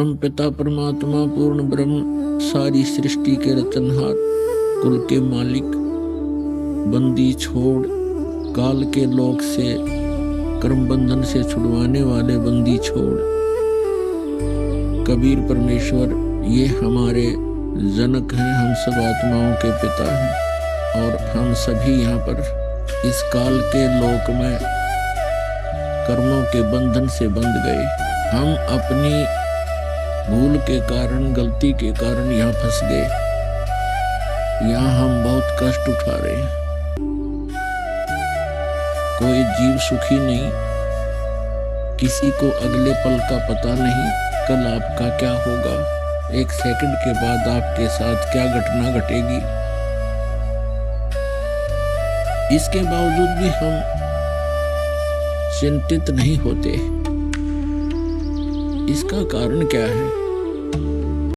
परम पिता परमात्मा पूर्ण ब्रह्म सारी सृष्टि के रचनहार कुल के मालिक बंदी छोड़ काल के लोक से कर्म बंधन से छुड़वाने वाले बंदी छोड़ कबीर परमेश्वर ये हमारे जनक हैं। हम सब आत्माओं के पिता हैं और हम सभी यहाँ पर इस काल के लोक में कर्मों के बंधन से बंध गए। हम अपनी भूल के कारण गलती के कारण यहाँ फंस गए। यहाँ हम बहुत कष्ट उठा रहे हैं। कोई जीव सुखी नहीं, किसी को अगले पल का पता नहीं कल आपका क्या होगा, एक सेकंड के बाद आपके साथ क्या घटना घटेगी। इसके बावजूद भी हम चिंतित नहीं होते। इसका कारण क्या है?